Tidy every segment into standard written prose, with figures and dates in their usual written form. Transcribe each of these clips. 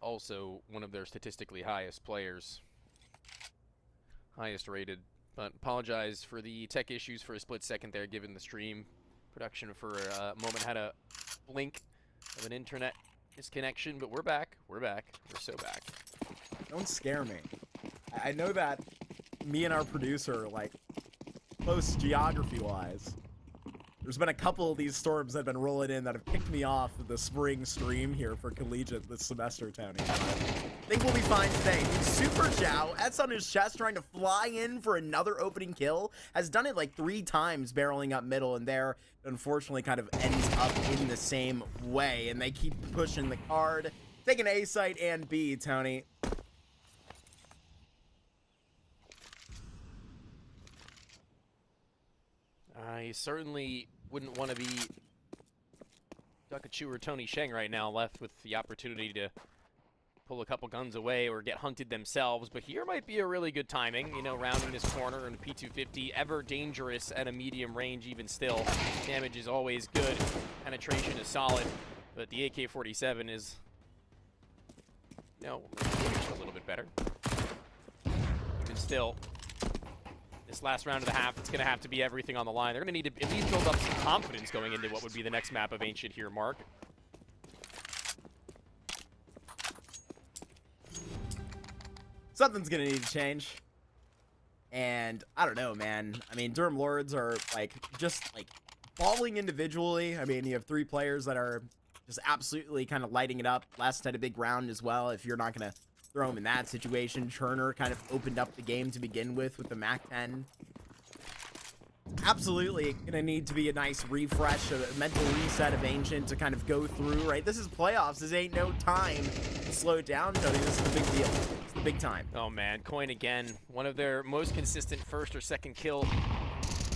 also one of their statistically highest players. Highest rated. But apologize for the tech issues for a split second there, given the stream. Production for a moment had a blink of an internet disconnection, but we're back. We're back. We're so back. Don't scare me. I know that me and our producer are, like, close geography-wise. There's been a couple of these storms that have been rolling in that have kicked me off of the spring stream here for Collegiate this semester, Tony. But I think we'll be fine today. Super Jow, Et's on his chest trying to fly in for another opening kill. Has done it like 3 times, barreling up middle, and there, unfortunately, kind of ends up in the same way. And they keep pushing the card. Taking A site and B, Tony. I certainly wouldn't want to be Duckachu or Tony Sheng right now, left with the opportunity to pull a couple guns away or get hunted themselves, but here might be a really good timing, you know, rounding this corner and P250, ever dangerous at a medium range even still. Damage is always good, penetration is solid, but the AK-47 is, you know, a little bit better. Even still, this last round of the half, it's going to have to be everything on the line. They're going to need to at least build up some confidence going into what would be the next map of Ancient here, Mark. Something's going to need to change. And I don't know, man. I mean, Durham Lords are, like, just, like, balling individually. I mean, you have 3 players that are just absolutely kind of lighting it up. Last had a big round as well, if you're not going to throw him in that situation. Turner kind of opened up the game to begin with the MAC-10. Absolutely gonna need to be a nice refresh, a mental reset of Ancient to kind of go through, right? This is playoffs. This ain't no time to slow down, Tony. This is the big deal. It's the big time. Oh, man. Coin again. One of their most consistent first or second kill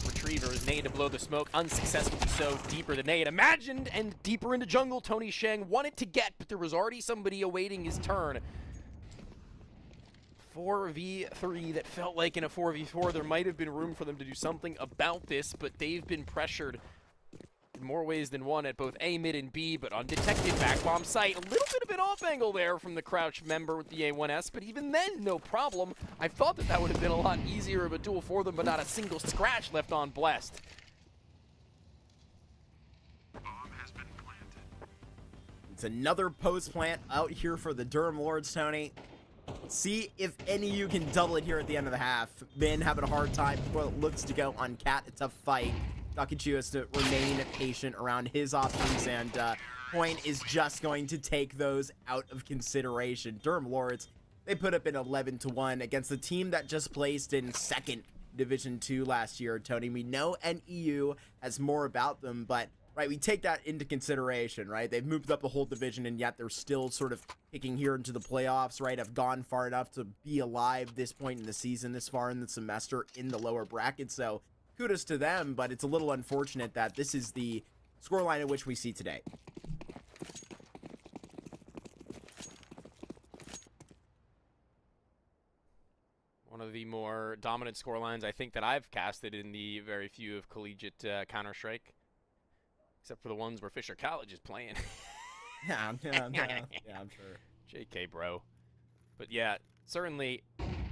retrievers. Nade to blow the smoke. Unsuccessfully so. Deeper than they had imagined. And deeper into jungle, Tony Sheng wanted to get, but there was already somebody awaiting his turn. 4v3 that felt like in a 4v4 there might have been room for them to do something about this, but they've been pressured in more ways than one at both A, mid, and B, but undetected back bomb site. A little bit of an off angle there from the crouch member with the A1S, but even then, no problem. I thought that that would have been a lot easier of a duel for them, but not a single scratch left on Blessed. It's another post plant out here for the Durham Lords, Tony. See if NEU can double it here at the end of the half. Min having a hard time before it looks to go on Cat. It's a fight. Duckachu has to remain patient around his options, and Point is just going to take those out of consideration. Durham Lords, they put up an 11-1 against the team that just placed in 2nd Division 2 last year, Tony. We know NEU has more about them, but right, we take that into consideration, right? They've moved up the whole division, and yet they're still sort of kicking here into the playoffs, right? Have gone far enough to be alive this point in the season, this far in the semester in the lower bracket. So kudos to them, but it's a little unfortunate that this is the scoreline in which we see today. One of the more dominant scorelines I think that I've casted in the very few of collegiate Counter-Strike. Except for the ones where Fisher College is playing. Yeah, I'm sure. JK, bro. But yeah, certainly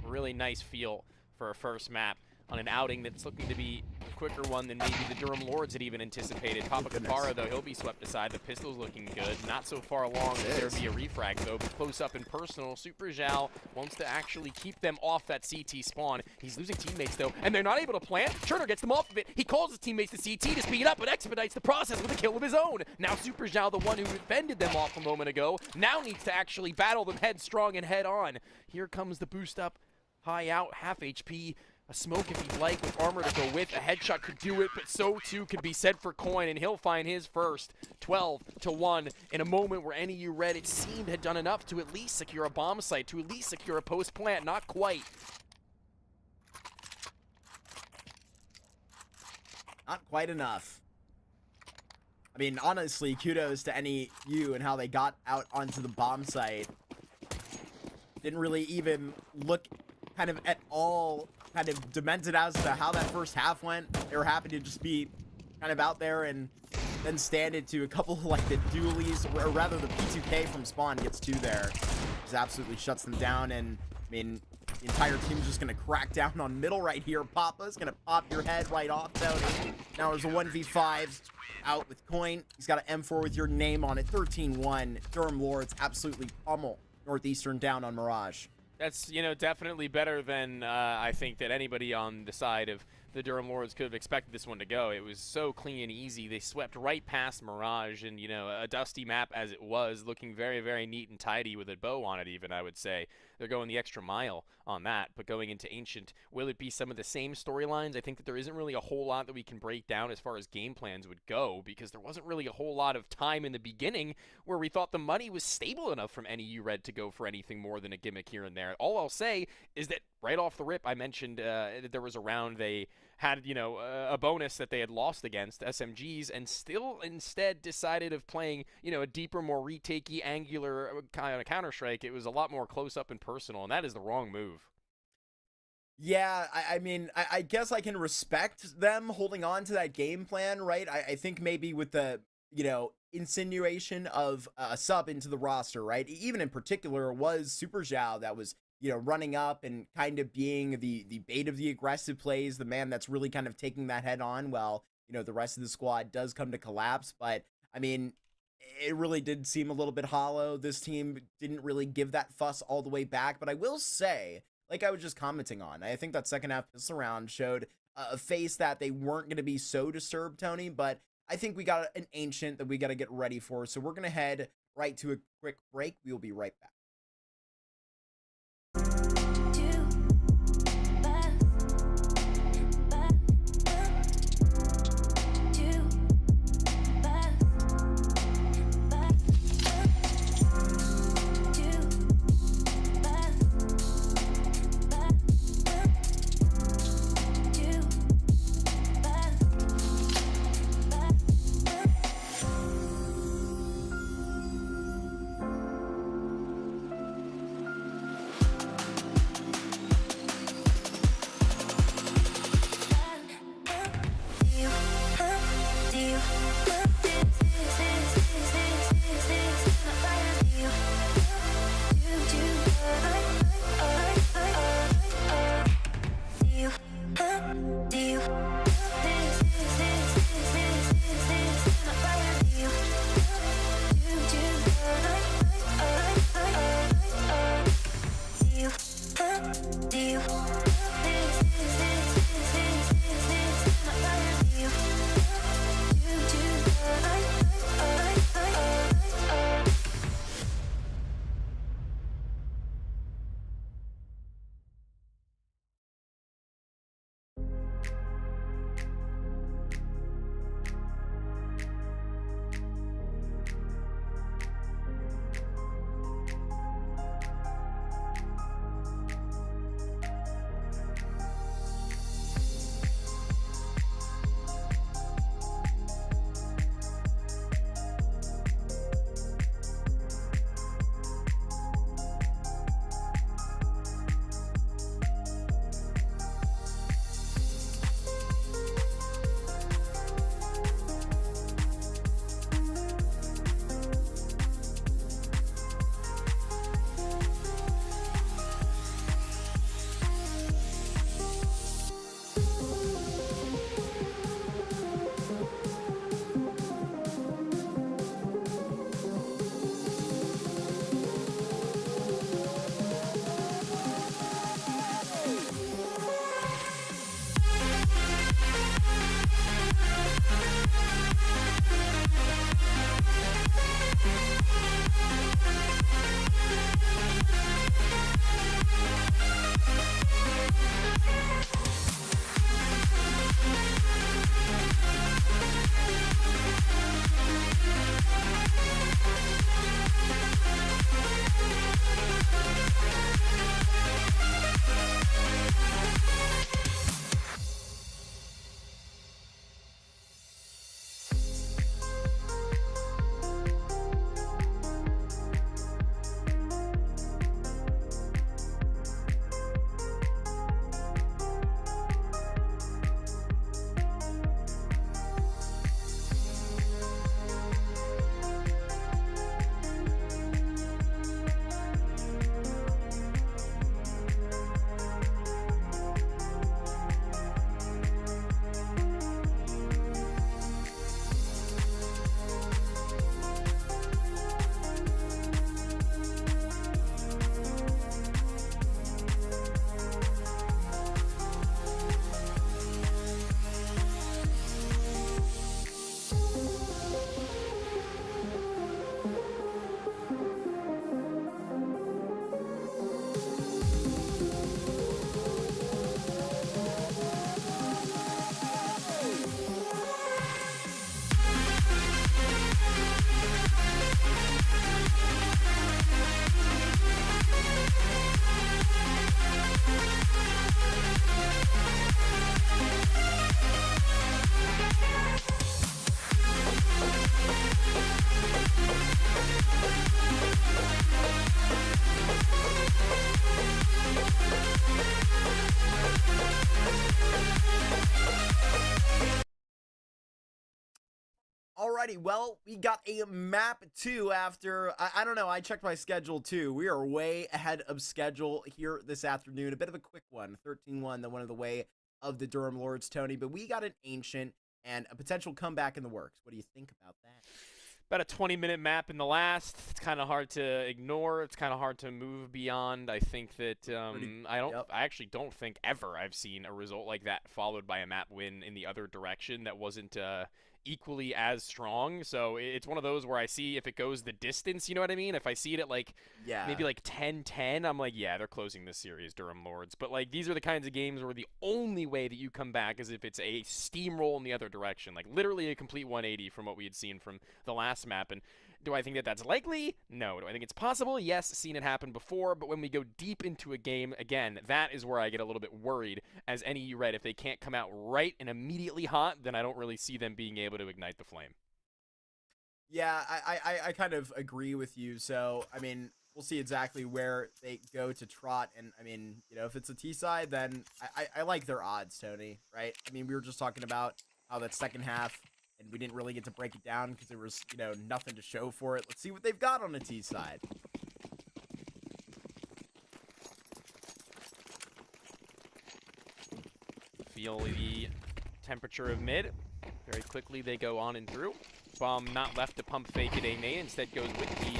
really nice feel for a first map on an outing that's looking to be a quicker one than maybe the Durham Lords had even anticipated. Papa Kapara, though, he'll be swept aside. The pistol's looking good. Not so far along that there'd be a refrag, though. Close up and personal. Super Zhao wants to actually keep them off that CT spawn. He's losing teammates, though, and they're not able to plant. Turner gets them off of it. He calls his teammates to CT to speed up, but expedites the process with a kill of his own. Now Super Zhao, the one who fended them off a moment ago, now needs to actually battle them headstrong and head on. Here comes the boost up. High out, half HP. A smoke if he'd like, with armor to go with. A headshot could do it, but so too could be said for Coin, and he'll find his first. 12-1 in a moment where NEU Red, it seemed, had done enough to at least secure a bomb site, to at least secure a post plant. Not quite. Not quite enough. I mean, honestly, kudos to NEU and how they got out onto the bomb site. Didn't really even look kind of at all kind of demented as to how that first half went. They were happy to just be kind of out there and then stand it to a couple of, like, the dualies, or rather the P2K from spawn gets 2 there. just absolutely shuts them down. And I mean, the entire team's just gonna crack down on middle right here. Papa's gonna pop your head right off, Tony. Now there's a 1v5 out with Coin. He's got an M4 with your name on it. 13-1. Durham Lords absolutely pummel Northeastern down on Mirage. That's, you know, definitely better than I think that anybody on the side of the Durham Lords could have expected this one to go. It was so clean and easy. They swept right past Mirage, and, you know, a dusty map as it was, looking very, very neat and tidy with a bow on it even, I would say. They're going the extra mile on that, but going into Ancient, will it be some of the same storylines? I think that there isn't really a whole lot that we can break down as far as game plans would go, because there wasn't really a whole lot of time in the beginning where we thought the money was stable enough from NEU Red to go for anything more than a gimmick here and there. All I'll say is that right off the rip, I mentioned that there was a round they had, you know, a bonus that they had lost against SMGs, and still instead decided of playing, you know, a deeper, more retakey, angular kind of Counter-Strike. It was a lot more close-up and personal, and that is the wrong move. Yeah, I mean, I guess I can respect them holding on to that game plan, right? I think maybe with the, you know, insinuation of a sub into the roster, right? Even in particular, it was Super Zhao that was, you know, running up and kind of being the bait of the aggressive plays, the man that's really kind of taking that head on while, you know, the rest of the squad does come to collapse. But, I mean, it really did seem a little bit hollow. This team didn't really give that fuss all the way back. But I will say, like I was just commenting on, I think that second half pistol round showed a face that they weren't going to be so disturbed, Tony. But I think we got an Ancient that we got to get ready for. So we're going to head right to a quick break. We will be right back. Alrighty, well, we got a map 2 after, I don't know, I checked my schedule too. We are way ahead of schedule here this afternoon. A bit of a quick one, 13-1, the one of the way of the Durham Lords, Tony. But we got an Ancient and a potential comeback in the works. What do you think about that? About a 20-minute map in the last. It's kind of hard to ignore. It's kind of hard to move beyond. I think that I actually don't think ever I've seen a result like that followed by a map win in the other direction that wasn't equally as strong. So it's one of those where I see if it goes the distance, you know what I mean? If I see it at like maybe like 10-10, I'm like, yeah, they're closing this series, Durham Lords. But like these are the kinds of games where the only way that you come back is if it's a steamroll in the other direction, like literally a complete 180 from what we had seen from the last map. And do I think that that's likely? No. Do I think it's possible? Yes, seen it happen before, but when we go deep into a game, again, that is where I get a little bit worried as NEU Red. If they can't come out right and immediately hot, then I don't really see them being able to ignite the flame. Yeah, I kind of agree with you. So, I mean, we'll see exactly where they go to trot. And, I mean, you know, if it's a T side, then I like their odds, Tony, right? I mean, we were just talking about how that second half, and we didn't really get to break it down because there was, you know, nothing to show for it. Let's see what they've got on the T side. Feel the temperature of mid. Very quickly they go on and through. Bomb not left to pump fake at A main. Instead goes with the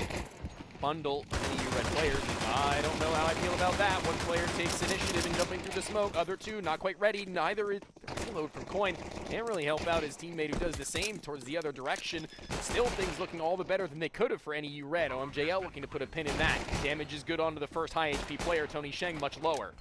bundle of the red players. I don't know how I feel about that. One player takes initiative and jumping through the smoke. Other two not quite ready. Neither is reload from Coin. Can't really help out his teammate who does the same towards the other direction. Still things looking all the better than they could have for NEU Red. OMJL looking to put a pin in that. Damage is good onto the first high HP player. Tony Sheng much lower.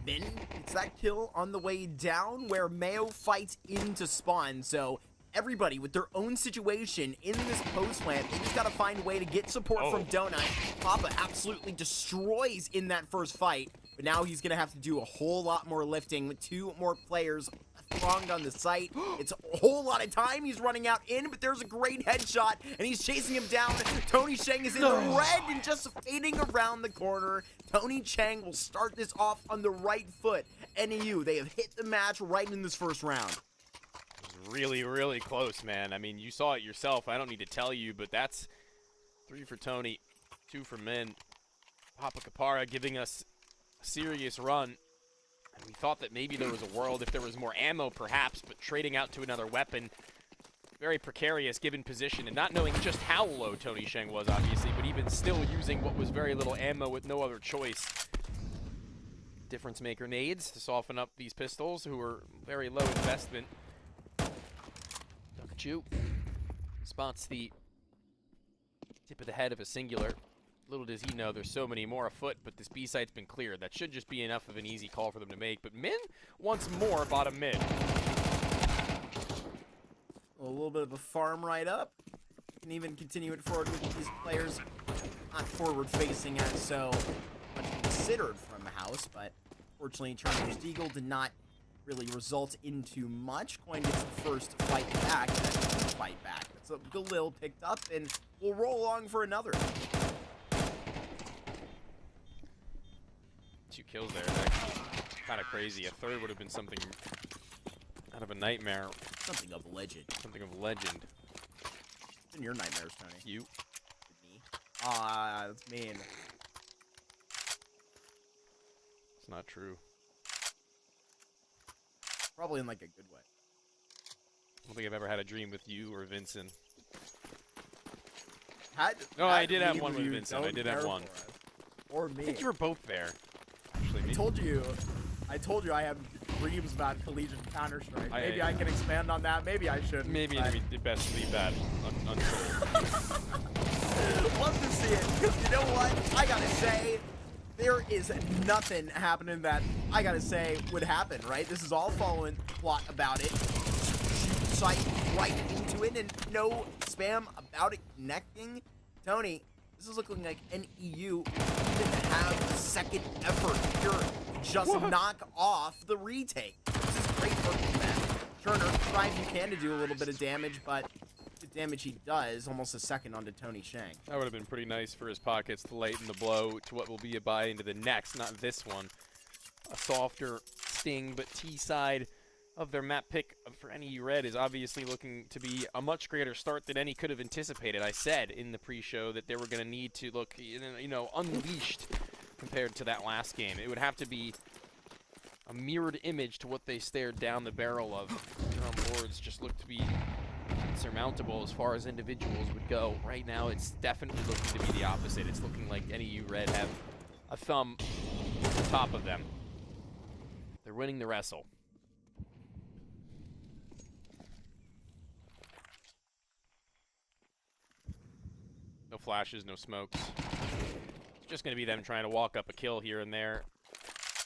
Then it's that kill on the way down where Mayo fights into spawn. So everybody with their own situation in this post plant, they just gotta find a way to get support from Donut. Papa absolutely destroys in that first fight, but now he's gonna have to do a whole lot more lifting with 2 more players thronged on the site. It's a whole lot of time he's running out in, but there's a great headshot, and he's chasing him down. Tony Sheng is in the red and just fading around the corner. Tony Chang will start this off on the right foot. NEU, they have hit the match right in this first round. Really, really close, man. I mean, you saw it yourself. I don't need to tell you, but that's 3 for Tony, 2 for Min. Papa Kapara giving us a serious run. And we thought that maybe there was a world if there was more ammo, perhaps, but trading out to another weapon, very precarious given position, and not knowing just how low Tony Sheng was, obviously, but even still using what was very little ammo with no other choice. Difference maker nades to soften up these pistols, who were very low investment. Chu spots the tip of the head of a singular. Little does he know there's so many more afoot, but this B site's been cleared. That should just be enough of an easy call for them to make. But Min once more bottom mid. A little bit of a farm right up. Can even continue it forward with these players not forward facing as so much considered from the house, but fortunately Chargers Eagle did not really result into much. Coin gets the first fight back. Fight back. That's a Galil picked up, and we'll roll along for another. 2 kills there. Actually kind of crazy. A third would have been something out of a nightmare. Something of legend. Something of legend. What's in your nightmares, Tony? You. Me? Ah, that's mean. It's not true. Probably in like a good way. I don't think I've ever had a dream with you or Vincent. I did have one with Vincent. I did have one. Or me. I think you were both there. Actually, I told you I have dreams about collegiate Counter-Strike. Maybe I can expand on that. Maybe I shouldn't. Maybe it'd best leave that untold. Love to see it, because you know what? I gotta say, there is nothing happening that I gotta say would happen, right? This is all following plot about it. Shoot sight right into it, and no spam about it connecting. Tony, this is looking like NEU didn't have a second effort here to just knock off the retake. This is great work from them. Turner trying if you can to do a little bit of damage, but the damage he does, almost a second onto Tony Sheng. That would have been pretty nice for his pockets to lighten the blow to what will be a buy into the next, not this one. A softer sting, but T-side of their map pick for NEU Red is obviously looking to be a much greater start than any could have anticipated. I said in the pre-show that they were going to need to look, you know, unleashed compared to that last game. It would have to be a mirrored image to what they stared down the barrel of. Durham Lords just looked to be insurmountable as far as individuals would go. Right now, it's definitely looking to be the opposite. It's looking like NEU Red have a thumb on top of them. They're winning the wrestle. No flashes, no smokes. It's just going to be them trying to walk up a kill here and there,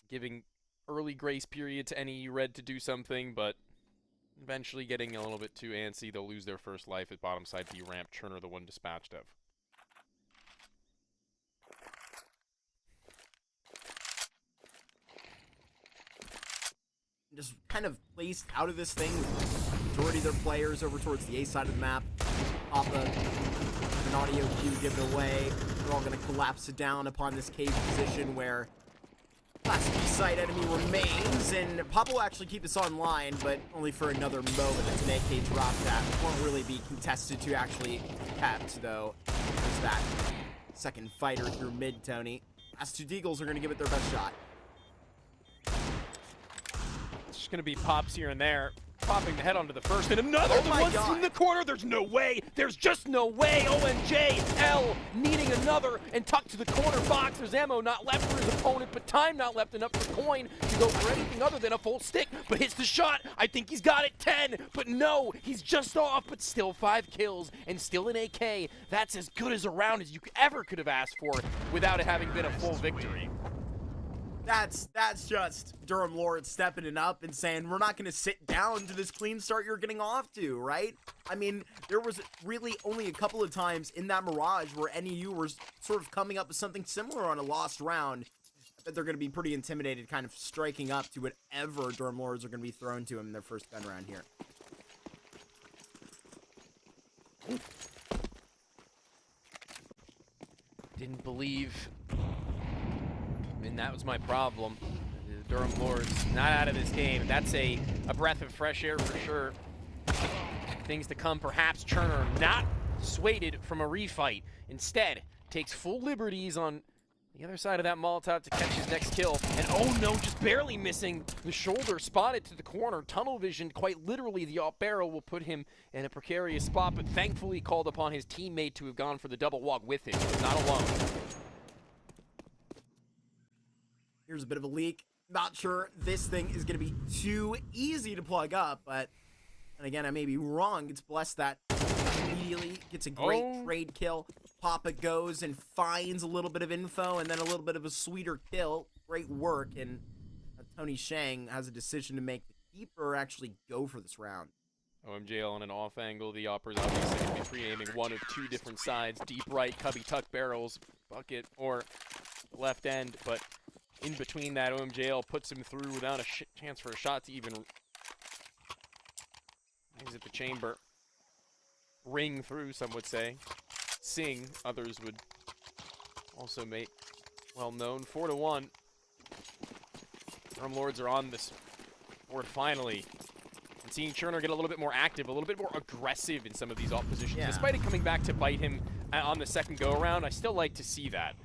giving early grace period to NEU Red to do something, but eventually getting a little bit too antsy. They'll lose their first life at bottom side B ramp. Cherner the one dispatched of. Just kind of placed out of this thing, majority of their players over towards the A side of the map. Papa, an audio cue, give it away. They're all going to collapse it down upon this cave position where Class B site enemy remains, and Papa will actually keep this online, but only for another moment as an AK drop that won't really be contested to actually capped, though. There's that second fighter through mid, Tony. Last two Deagles are going to give it their best shot. It's just going to be pops here and there. Popping the head onto the first, and another one in the corner. There's no way. There's just no way. OMJL needing another and tucked to the corner box. There's ammo not left for his opponent, but time not left enough for Coin to go for anything other than a full stick, but hits the shot. I think he's got it 10, but no, he's just off, but still 5 kills and still an AK. That's as good as a round as you ever could have asked for without it having been a full victory. That's just Durham Lords stepping it up and saying, we're not going to sit down to this clean start you're getting off to, right? I mean, there was really only a couple of times in that Mirage where NEU was sort of coming up with something similar on a lost round. I bet they're going to be pretty intimidated, kind of striking up to whatever Durham Lords are going to be thrown to them in their first gun round here. Didn't believe. And that was my problem. The Durham Lords not out of this game. That's a breath of fresh air for sure. Things to come, perhaps. Cherner not dissuaded from a refight. Instead, takes full liberties on the other side of that Molotov to catch his next kill. And oh no, just barely missing the shoulder. Spotted to the corner. Tunnel vision, quite literally, the off barrel will put him in a precarious spot, but thankfully called upon his teammate to have gone for the double walk with him. He was not alone. Here's a bit of a leak. Not sure this thing is going to be too easy to plug up, but, and again, I may be wrong. It's blessed that immediately gets a great trade kill. Papa goes and finds a little bit of info and then a little bit of a sweeter kill. Great work, and Tony Shang has a decision to make to keep or actually go for this round. OMJL on an off angle. The Opera's obviously going to be pre-aiming one of 2 different sides. Deep right, cubby tuck barrels, bucket, or left end, but in between that, OMJL puts him through without a chance for a shot to even exit the chamber. Ring through, some would say. Sing, others would also make well known. 4-1. Durham Lords are on this board finally. And seeing Cherner get a little bit more active, a little bit more aggressive in some of these off positions. Yeah. Despite it coming back to bite him on the second go-around, I still like to see that.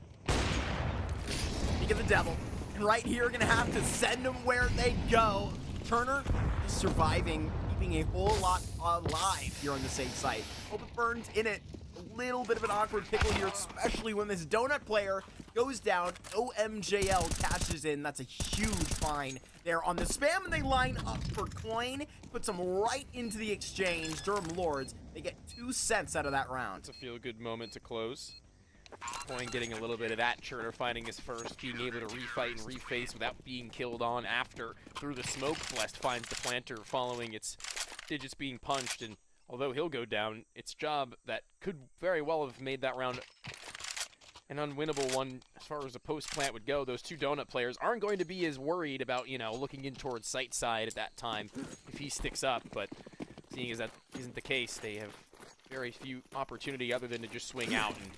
Speak of the devil. And right here, gonna have to send them where they go. Turner is surviving, keeping a whole lot alive here on the safe site. Hope it burns in it. A little bit of an awkward pickle here, especially when this donut player goes down. OMJL cashes in. That's a huge fine there on the spam, and they line up for Coin. Puts them right into the exchange. Durham Lords, they get 2 cents out of that round. It's a feel-good moment to close. Coin getting a little bit of that. Cherner finding his first, being able to refight and reface without being killed on after. Through the smoke, Blessed finds the planter following its digits being punched, and although he'll go down, it's Job that could very well have made that round an unwinnable one as far as the post plant would go. Those 2 donut players aren't going to be as worried about, you know, looking in towards site side at that time if he sticks up, but seeing as that isn't the case, they have very few opportunity other than to just swing out, and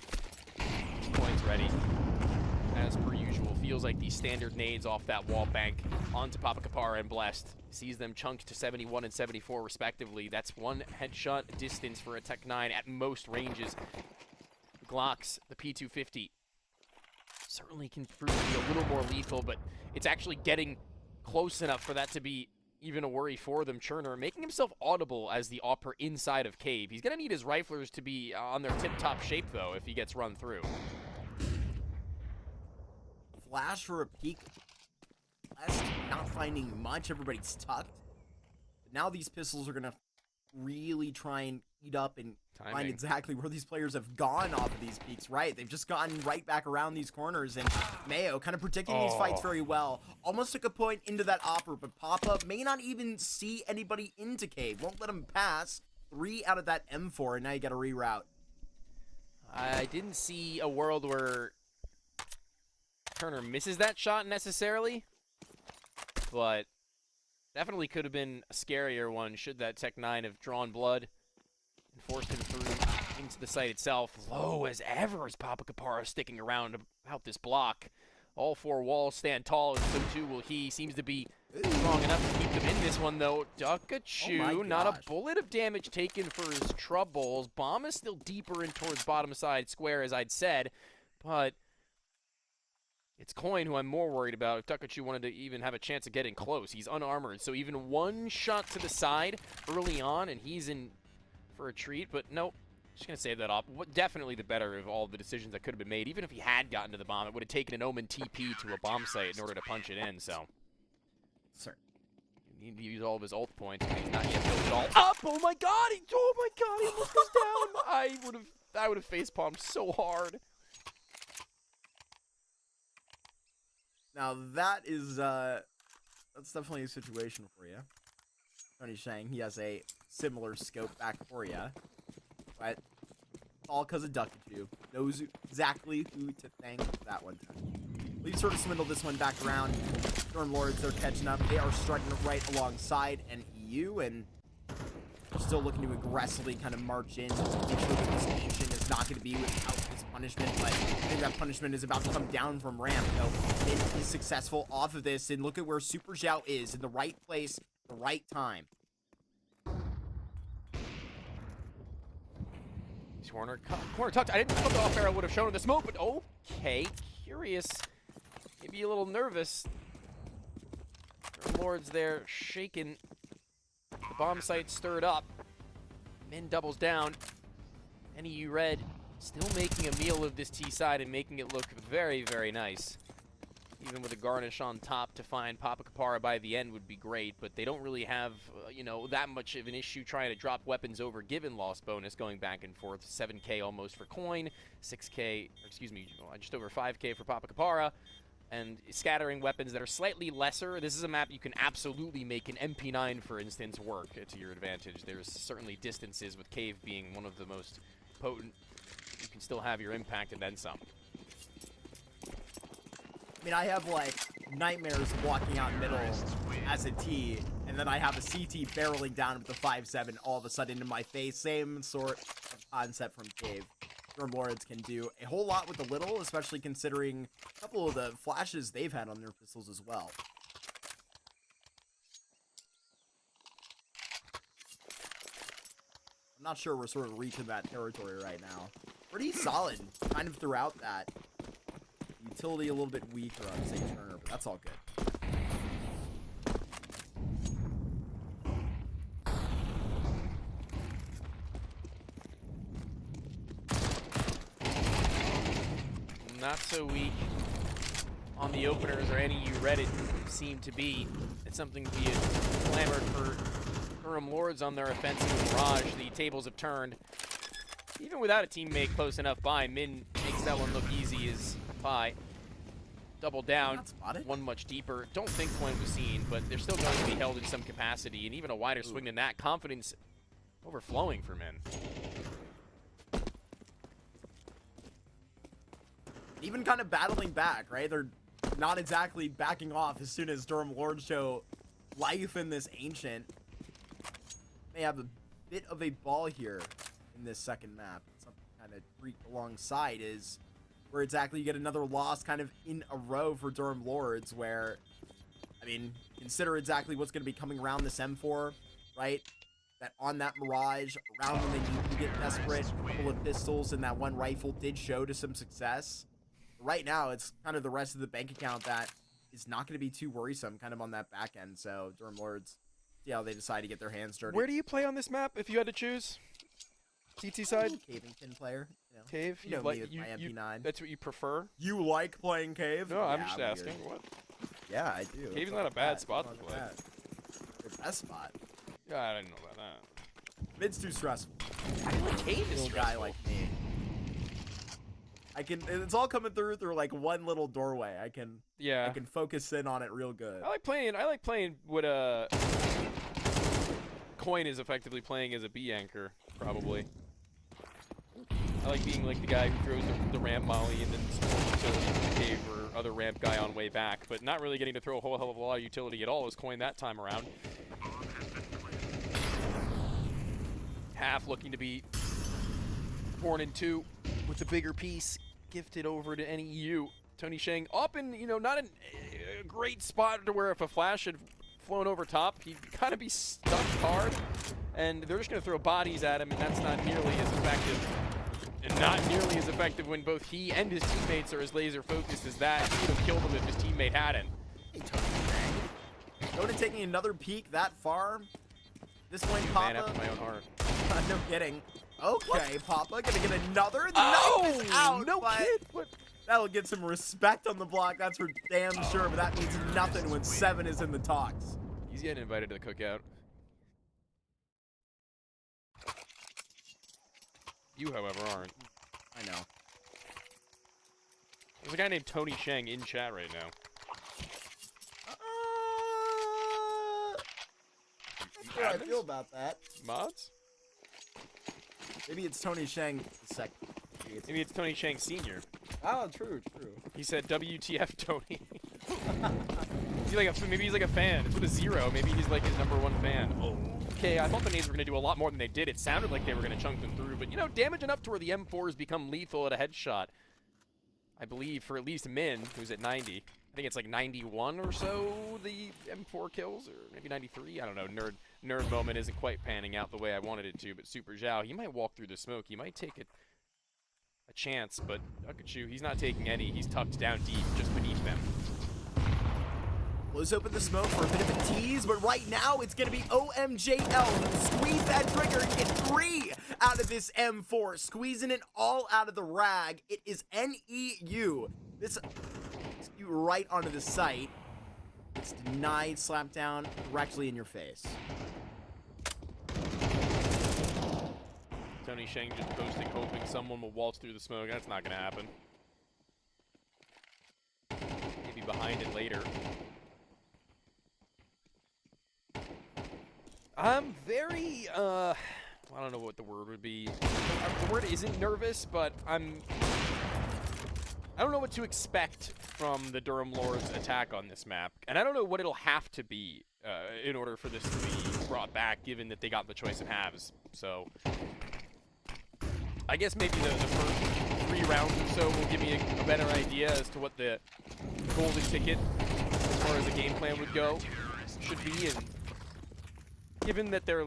Coin's ready as per usual. feels like these standard nades off that wall bank onto Papa Kapara and Blessed. Sees them chunked to 71 and 74 respectively. That's one headshot distance for a Tech 9 at most ranges. Glocks, the P250, certainly can prove to be a little more lethal, but it's actually getting close enough for that to be even a worry for them. Cherner making himself audible as the AWPer inside of Cave. He's going to need his riflers to be on their tip-top shape, though, if he gets run through. Flash for a peek. Blessed not finding much. Everybody's tucked. But now these pistols are going to really try and eat up and find exactly where these players have gone off of these peaks, right? They've just gotten right back around these corners, and Mayo kind of predicting these fights very well. Almost took a point into that AWPer, but Papa may not even see anybody into Cave. Won't let him pass. 3 out of that M4, and now you got to reroute. I didn't see a world where Turner misses that shot necessarily, but definitely could have been a scarier one should that Tech 9 have drawn blood and forced him through into the site itself. Low as ever is Papa Kapara sticking around about this block. All 4 walls stand tall, and so too will he. Seems to be strong enough to keep them in this one, though. Duckachoo, not a bullet of damage taken for his troubles. Bomb is still deeper in towards bottom side square, as I'd said, but it's Coin who I'm more worried about. If Duckachoo wanted to even have a chance of getting close, he's unarmored, so even one shot to the side early on, and he's in for a treat, but nope. Just going to save that off. Definitely the better of all the decisions that could have been made. Even if he had gotten to the bomb, it would have taken an Omen TP to a bomb site in order to punch it in, so. Sir. You need to use all of his ult points, but he's not yet built it all up. Oh my god, he almost goes down. I would have face-palmed so hard. Now that is, that's definitely a situation for you. Tony's saying he has a similar scope back for you. But all because of Duckachoo. Knows exactly who to thank for that one time. We've sort of swindled this one back around. Durham Lords, they're catching up. They are strutting right alongside NEU, and they're still looking to aggressively kind of march in. Make sure that this Ancient is not going to be without this punishment, but I think that punishment is about to come down from ramp. So it is successful off of this, and look at where Super Zhao is, in the right place, the right time. Corner tucked. I didn't know the off-arrow would have shown in the smoke, but okay. Curious. Maybe a little nervous. Lords there shaking. The bomb site stirred up. Min doubles down. NEU Red still making a meal of this T side and making it look very, very nice. Even with a garnish on top, to find Papa Kapara by the end would be great, but they don't really have, you know, that much of an issue trying to drop weapons over given loss bonus going back and forth. 7K almost for Coin, 6K, or excuse me, just over 5K for Papa Kapara, and scattering weapons that are slightly lesser. This is a map you can absolutely make an MP9, for instance, work to your advantage. There's certainly distances, with Cave being one of the most potent. You can still have your impact and then some. I mean, I have, like, nightmares walking out middle as a T, and then I have a CT barreling down with the 5.7 all of a sudden in my face. Same sort of concept from Cave. Durham Lords can do a whole lot with the little, especially considering a couple of the flashes they've had on their pistols as well. I'm not sure we're sort of reaching that territory right now. Pretty solid, kind of throughout that. Utility a little bit weaker on St. Turner, but that's all good. Not so weak on the openers or NEU Reddit seem to be. It's something to be clamored for Durham Lords on their offensive Mirage. The tables have turned. Even without a teammate close enough by, Min makes that one look easy as pie. Double down, one much deeper. Don't think Coin was seen, but they're still going to be held in some capacity, and even a wider swing than that. Confidence overflowing for Min. Even kind of battling back, right? They're not exactly backing off as soon as Durham Lords show life in this Ancient. They have a bit of a ball here in this second map. Something kind of freaked alongside is where exactly you get another loss kind of in a row for Durham Lords, where, I mean, consider exactly what's going to be coming around this M4, right? That on that Mirage, around when they need to get desperate, full of pistols, and that one rifle did show to some success. Right now, it's kind of the rest of the bank account that is not going to be too worrisome kind of on that back end. So Durham Lords, see how they decide to get their hands dirty. Where do you play on this map if you had to choose? TT side? Cavington player. You know. Cave? You know me with my MP9. That's what you prefer? You like playing Cave? No, I'm just asking. What? Yeah, I do. Cave's not a bad spot to play. Your best spot. Yeah, I didn't know about that. Mid's too stressful. I think the Cave is Little stressful. guy like me. It's all coming through like one little doorway. I can focus in on it real good. I like playing what Coin is effectively playing as a B anchor, probably. I like being like the guy who throws the ramp molly and then utility to the Cave or other ramp guy on way back, but not really getting to throw a whole hell of a lot of utility at all as Coin that time around. Half looking to be born in two with the bigger piece, gifted over to NEU. Tony Sheng up in, not in a great spot to where if a flash had flown over top, he'd kind of be stuck hard, and they're just going to throw bodies at him, and that's not nearly as effective. And not nearly as effective when both he and his teammates are as laser focused as that. He would have killed him if his teammate hadn't. Hey, Tony taking another peek that far. This point, Papa. Man after my own heart. No kidding. Okay, what? Papa gonna get another. The knife is out. No kid. What? That'll get some respect on the block. That's for damn sure. But that means nothing when 7 is in the talks. He's getting invited to the cookout. You, however, aren't. I know. There's a guy named Tony Sheng in chat right now. How do I feel about that? Mods? Maybe it's Tony Sheng second. Maybe it's Tony Sheng Sr. Oh, true. He said, WTF, Tony. Maybe he's like a fan. It's with a 0. Maybe he's like his #1 fan. Okay, I thought the nades were going to do a lot more than they did. It sounded like they were going to chunk them through. But, damage enough to where the M4s become lethal at a headshot. I believe for at least Min, who's at 90. I think it's like 91 or so, the M4 kills, or maybe 93. I don't know. Nerd moment isn't quite panning out the way I wanted it to. But Super Zhao, he might walk through the smoke. He might take a chance, but look at you. He's not taking any. He's tucked down deep, just beneath them. Blows open the smoke for a bit of a tease, but right now it's going to be OMJL. Squeeze that trigger and get 3 out of this M4. Squeezing it all out of the rag. It is NEU. This you right onto the site. It's denied, slap down directly in your face. Tony Sheng just posting, hoping someone will waltz through the smoke. That's not going to happen. Maybe behind it later. I'm very, I don't know what the word would be. The word isn't nervous, but I don't know what to expect from the Durham Lords attack on this map. And I don't know what it'll have to be in order for this to be brought back, given that they got the choice of halves. So I guess maybe the first 3 rounds or so will give me a better idea as to what the golden ticket, as far as the game plan would go, should be. And given that they're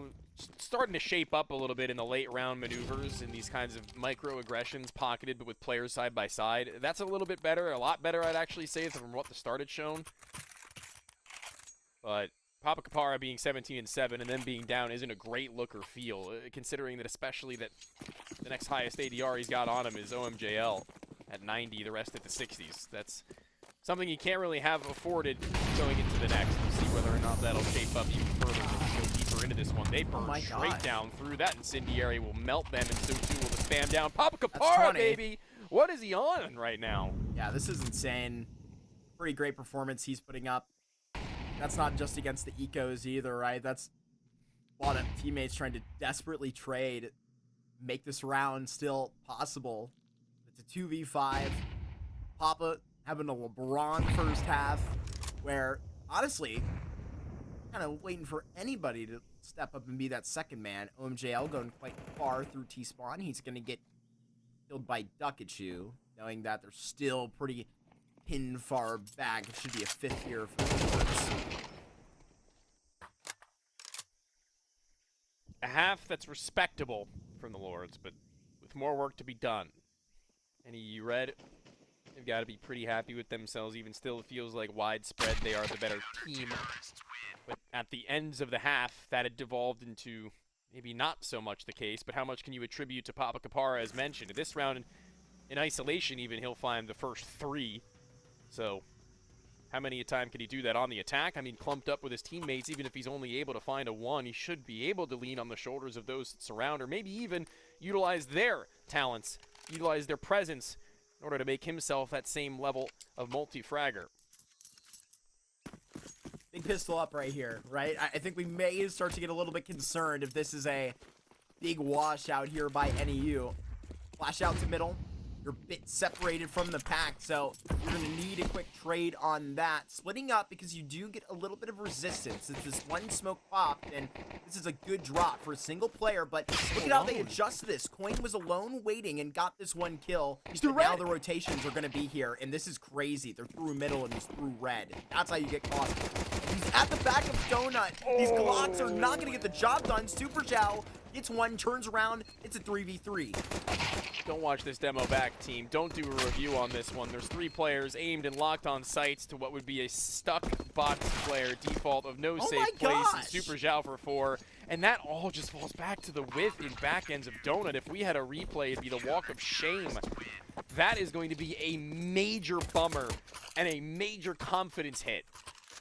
starting to shape up a little bit in the late round maneuvers and these kinds of microaggressions pocketed but with players side by side, that's a little bit better, a lot better I'd actually say from what the start had shown. But Papa Kapara being 17-7 and then being down isn't a great look or feel, considering that especially that the next highest ADR he's got on him is OMJL at 90, the rest at the 60s. That's something you can't really have afforded going into the next. We'll see whether or not that'll shape up even further as we go deeper into this one. They burn straight down through. That incendiary will melt them, and so too will the spam down. Papa Kapara, baby! What is he on right now? Yeah, this is insane. Pretty great performance he's putting up. That's not just against the ecos either, right? That's a lot of teammates trying to desperately trade, make this round still possible. It's a 2v5. Papa having a LeBron first half, where, honestly, kind of waiting for anybody to step up and be that second man. OMJL going quite far through T-spawn. He's going to get killed by Duckachu. knowing that they're still pretty pin far back. It should be a 5th here for the Lords. A half that's respectable from the Lords, but with more work to be done. NEU Red, they've got to be pretty happy with themselves. Even still, it feels like widespread they are the better team. But at the ends of the half, that had devolved into maybe not so much the case, but how much can you attribute to Papa Kapara, as mentioned? In this round, in isolation even, he'll find the first 3. So how many a time can he do that on the attack? I mean, clumped up with his teammates, even if he's only able to find a 1, he should be able to lean on the shoulders of those that surround, or maybe even utilize their talents, utilize their presence in order to make himself that same level of multi-fragger. Big pistol up right here, right? I think we may start to get a little bit concerned if this is a big washout here by NEU. Flash out to middle. You're a bit separated from the pack, so you're going to need a quick trade on that. Splitting up because you do get a little bit of resistance. If this one smoke popped, and this is a good drop for a single player, but look at how they adjusted this. Coin was alone waiting and got this 1 kill. But now the rotations are going to be here, and this is crazy. They're through middle and he's through red. That's how you get caught. He's at the back of Donut. These Glocks are not going to get the job done. Super Zhao gets 1, turns around. It's a 3v3. Don't watch this demo back, team. Don't do a review on this one. There's 3 players aimed and locked on sights to what would be a stuck box player default of no safe place and Super Zhao for 4. And that all just falls back to the width in back ends of Donut. If we had a replay, it'd be the walk of shame. That is going to be a major bummer and a major confidence hit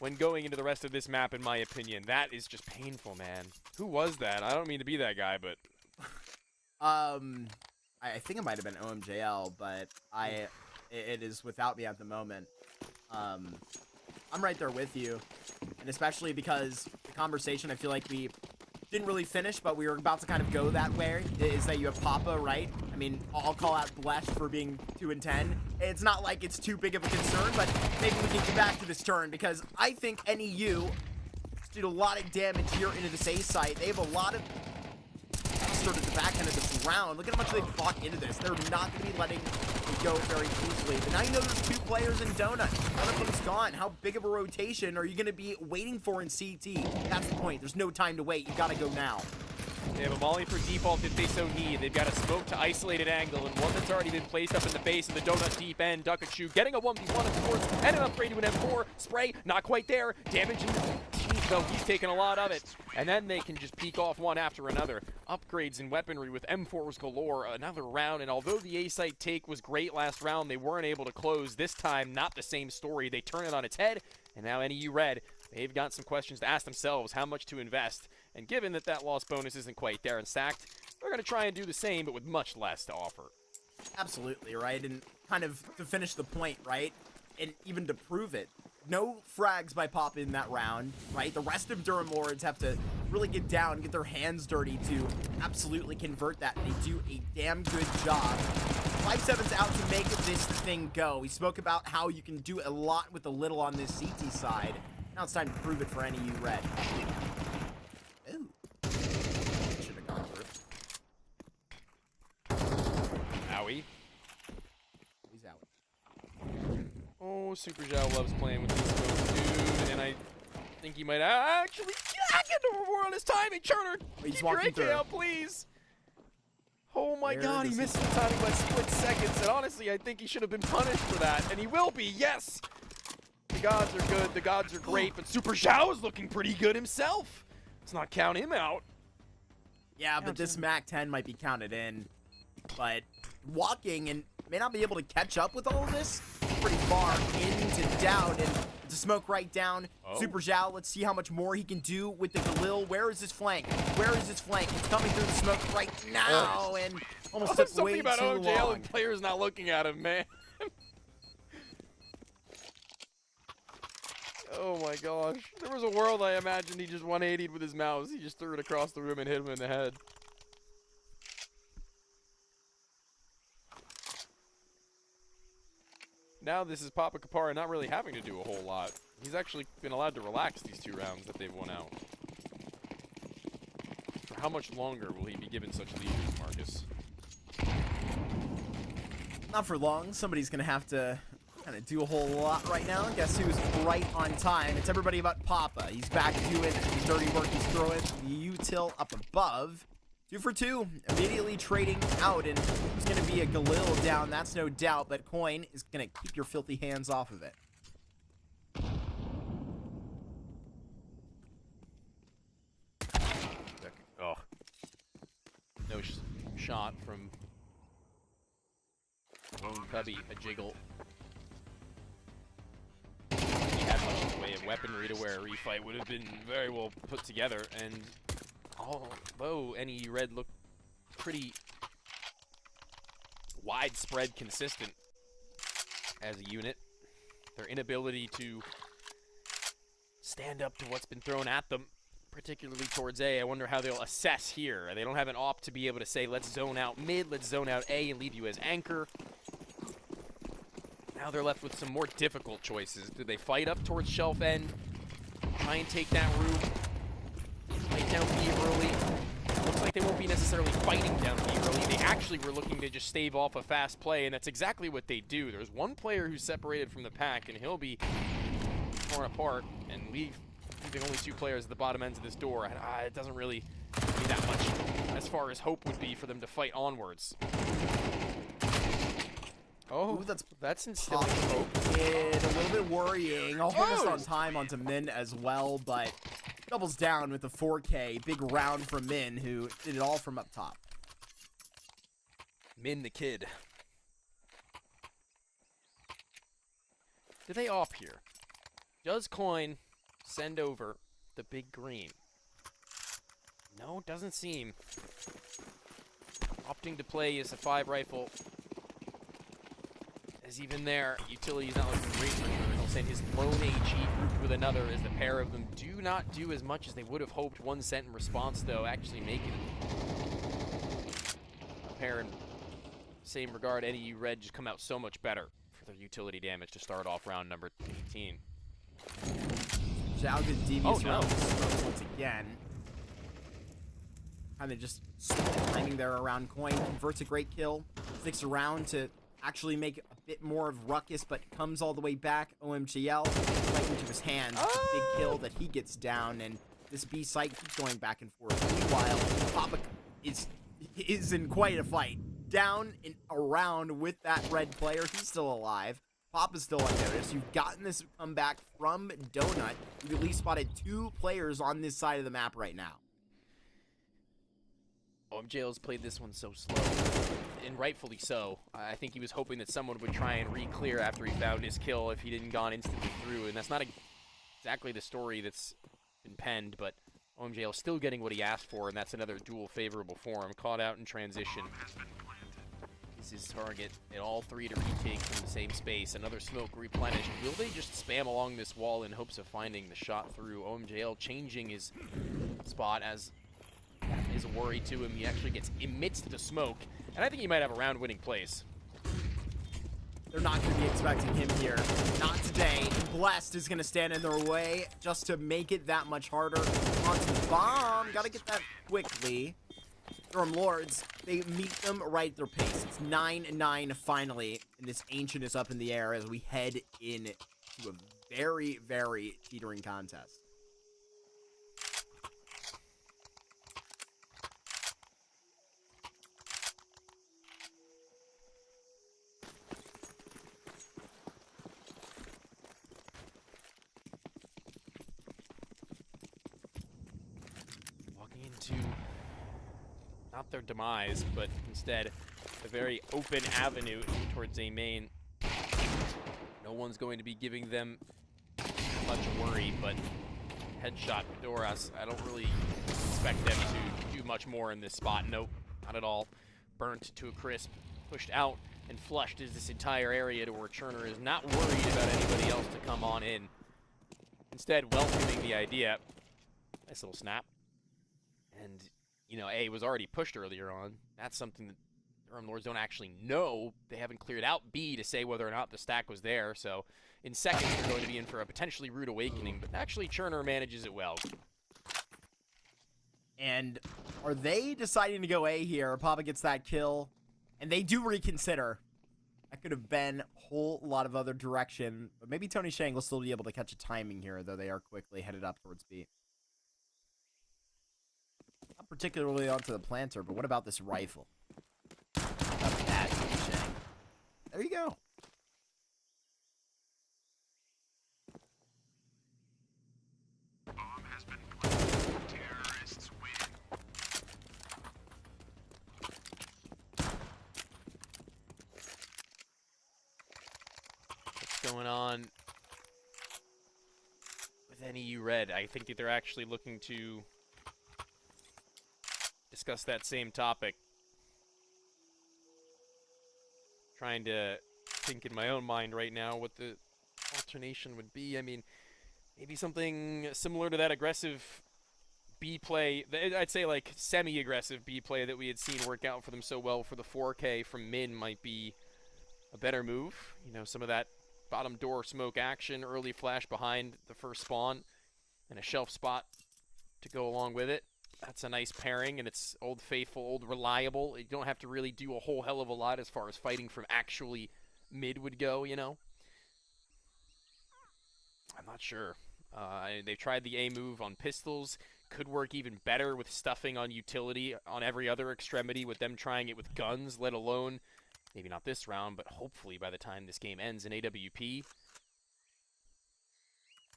when going into the rest of this map, in my opinion. That is just painful, man. Who was that? I don't mean to be that guy, but... I think it might have been OMJL, but it is without me at the moment. I'm right there with you, and especially because the conversation I feel like we didn't really finish, but we were about to kind of go that way, is that you have Papa, right? I mean, I'll call out Blessed for being 2 and 10. It's not like it's too big of a concern, but maybe we can get back to this turn, because I think NEU did a lot of damage here into this A site. They have a lot of at the back end of this round. Look at how much they fought into this. They're not going to be letting it go very easily. But now you know there's 2 players in Donut. One of them's gone. How big of a rotation are you going to be waiting for in CT? That's the point. There's no time to wait. You got to go now. They have a molly for default if they so need. They've got a smoke to isolated angle, and one that's already been placed up in the base of the Donut deep end. Duckachu getting a 1v1 of course, and an upgrade to an M4. Spray, not quite there. Damage in the teeth, though. He's taking a lot of it. And then they can just peek off one after another. Upgrades in weaponry with M4s galore. Another round, and although the A-site take was great last round, they weren't able to close. This time, not the same story. They turn it on its head, and now NEU Red, they've got some questions to ask themselves. How much to invest? And given that that loss bonus isn't quite there and stacked, they're going to try and do the same, but with much less to offer. Absolutely, right? And kind of to finish the point, right? And even to prove it, no frags by Pop in that round, right? The rest of Durham Lords have to really get down, get their hands dirty to absolutely convert that. And they do a damn good job. 5-7's out to make this thing go. We spoke about how you can do a lot with a little on this CT side. Now it's time to prove it for NEU Red. Ooh. Should have gone through. Owie. He's out. Oh, Super Zhao loves playing with this dude, and I think he might actually get more on his timing. Turner, He's keep your walking AK through. out, please. Oh my Where God, he does missed the timing by split seconds, and honestly, I think he should have been punished for that, and he will be, yes! The gods are good, the gods are great, but Super Zhao is looking pretty good himself. Let's not count him out. Yeah, but this MAC-10 might be counted in. But walking and may not be able to catch up with all of this. Pretty far into down, and to smoke right down. Super Zhao, let's see how much more he can do with the Galil. Where is his flank? Where is his flank? He's coming through the smoke right now, and almost took way Something about too OJL long. and players not looking at him, man. Oh my gosh. There was a world I imagined he just 180'd with his mouse. He just threw it across the room and hit him in the head. Now this is Papa Kapara not really having to do a whole lot. He's actually been allowed to relax these 2 rounds that they've won out. For how much longer will he be given such leisure, Marcus? not for long. Somebody's gonna have to kind of do a whole lot right now. Guess who's right on time? It's everybody but Papa. He's back doing his dirty work. He's throwing the util up above. 2 for 2, immediately trading out, and there's going to be a Galil down, that's no doubt, but Coin is going to keep your filthy hands off of it. Oh. No shot from Lone Cubby, a jiggle. He had much in the way of weaponry to where a refight would have been very well put together, and although NEU Red looked pretty widespread consistent as a unit, their inability to stand up to what's been thrown at them, particularly towards A, I wonder how they'll assess here. They don't have an op to be able to say, let's zone out mid, let's zone out A and leave you as anchor. Now they're left with some more difficult choices. Do they fight up towards shelf end, try and take that room, fight down B early? Looks like they won't be necessarily fighting down B early. They actually were looking to just stave off a fast play, and that's exactly what they do. There's one player who's separated from the pack, and he'll be torn apart and leaving only 2 players at the bottom ends of this door. It doesn't really be that much as far as hope would be for them to fight onwards. Oh, ooh, that's instilling hope. A little bit worrying. Almost on time onto Min as well, but doubles down with the 4K. Big round from Min, who did it all from up top. Min the kid. Do they off here? Does Coin send over the big green? No, doesn't seem. Opting to play is a 5 rifle. As even there, utility is not looking great for sure. He'll send his lone AG grouped with another as the pair of them do not do as much as they would have hoped. 1 cent in response, though, actually making a pair in same regard. NEU Red just come out so much better for their utility damage to start off round number 18. Zhao did devious round once again. Kind of just timing there around Coin. Converts a great kill. Sticks around to actually make a bit more of ruckus, but comes all the way back. OMGL right into his hands. Big kill that he gets down, and this B site keeps going back and forth. Meanwhile, Papa is in quite a fight. Down and around with that red player. He's still alive. Papa's still unnoticed. You've gotten this comeback from Donut. You've at least spotted 2 players on this side of the map right now. OMJL's played this one so slow, and rightfully so. I think he was hoping that someone would try and re-clear after he found his kill if he didn't gone instantly through, and that's not exactly the story that's been penned, but OMJL still getting what he asked for, and that's another dual favorable for him. Caught out in transition. Is his target, and all 3 to retake from the same space. Another smoke replenished. Will they just spam along this wall in hopes of finding the shot through? OMJL changing his spot as is a worry to him. He actually gets amidst the smoke, and I think he might have a round-winning place. They're not going to be expecting him here. Not today. Blessed is going to stand in their way just to make it that much harder. Onto the bomb. Got to get that quickly. Durham Lords, they meet them right at their pace. It's 9-9 finally, and this Ancient is up in the air as we head into a very, very teetering contest. Walking into not their demise, but instead a very open avenue towards a main. No one's going to be giving them much worry, but headshot Doras, I don't really expect them to do much more in this spot. Nope, not at all. Burnt to a crisp, pushed out and flushed as this entire area to where Cherner is not worried about anybody else to come on in. Instead, welcoming the idea. Nice little snap. And you know, A was already pushed earlier on. That's something that Durham Lords don't actually know. They haven't cleared out B to say whether or not the stack was there. So in seconds, they're going to be in for a potentially rude awakening. But actually, Cherner manages it well. And are they deciding to go A here? Papa gets that kill, and they do reconsider. That could have been a whole lot of other direction, but maybe Tony Shang will still be able to catch a timing here, though they are quickly headed up towards B. Not particularly onto the planter, but what about this rifle? How about that, Tony Shang? There you go. Bomb has been planted. Terrorists win. What's going on with NEU Red? I think that they're actually looking to discuss that same topic. Trying to think in my own mind right now what the alternation would be. I mean, maybe something similar to that aggressive B play. I'd say like semi-aggressive B play that we had seen work out for them so well for the 4K from Min might be a better move. You know, some of that bottom door smoke action, early flash behind the first spawn, and a shelf spot to go along with it. That's a nice pairing, and it's old faithful, old reliable. You don't have to really do a whole hell of a lot as far as fighting from actually mid would go, you know? I'm not sure. They tried the A move on pistols. Could work even better with stuffing on utility on every other extremity with them trying it with guns, let alone, maybe not this round, but hopefully by the time this game ends in AWP.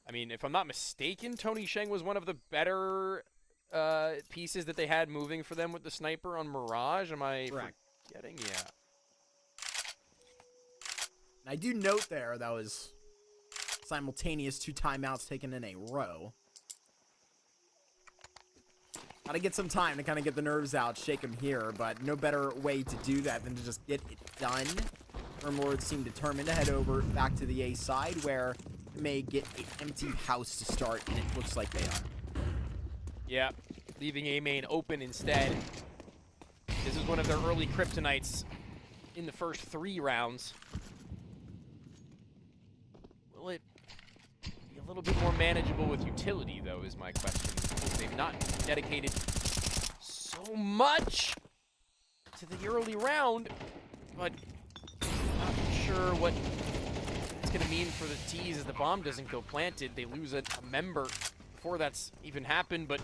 I mean, if I'm not mistaken, Tony Sheng was one of the better pieces that they had moving for them with the sniper on Mirage. Am I forgetting? Yeah. And I do note there that was simultaneous 2 timeouts taken in a row. Gotta get some time to kind of get the nerves out, shake them here, but no better way to do that than to just get it done. Durham Lords seem determined to head over back to the A side, where they may get an empty house to start, and it looks like they are. Yeah, leaving A main open instead. This is one of their early kryptonites in the first 3 rounds. Will it be a little bit more manageable with utility, though, is my question. They've not dedicated so much to the early round, but not sure what it's going to mean for the T's as the bomb doesn't go planted. They lose a member before that's even happened, but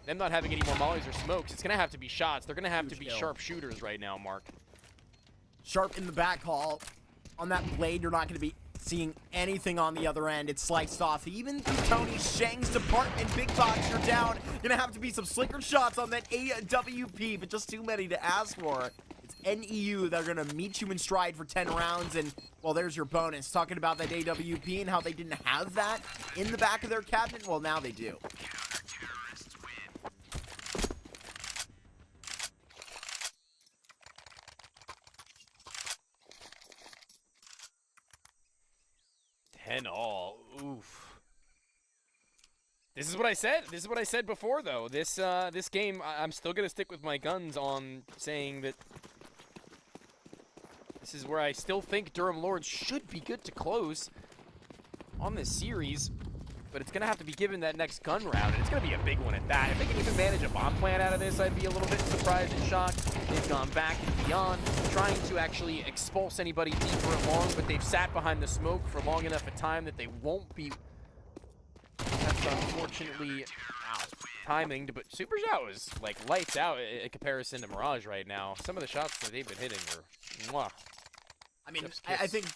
them not having any more mollies or smokes, it's going to have to be shots. They're going to have to be sharp shooters right now, Mark. Sharp in the back haul. On that blade, you're not going to be seeing anything on the other end. It's sliced off. Even through Tony Sheng's department, big box, you're down. Gonna have to be some slicker shots on that AWP, but just too many to ask for. It's NEU that are gonna meet you in stride for 10 rounds, and, well, there's your bonus. Talking about that AWP and how they didn't have that in the back of their cabinet, well, now they do. Counter-terrorists win. 10-all. Oof. This is what I said. This is what I said before, though. This game, I'm still gonna stick with my guns on saying that this is where I still think Durham Lords should be good to close on this series, but it's gonna have to be given that next gun round, and it's gonna be a big one at that. If they can even manage a bomb plant out of this, I'd be a little bit surprised and shocked. They've gone back and beyond, trying to actually expulse anybody deeper along, but they've sat behind the smoke for long enough a time that they won't be. That's unfortunately timinged, but Super Zhao is like lights out in comparison to Mirage right now. Some of the shots that they've been hitting are mwah. I mean, I think,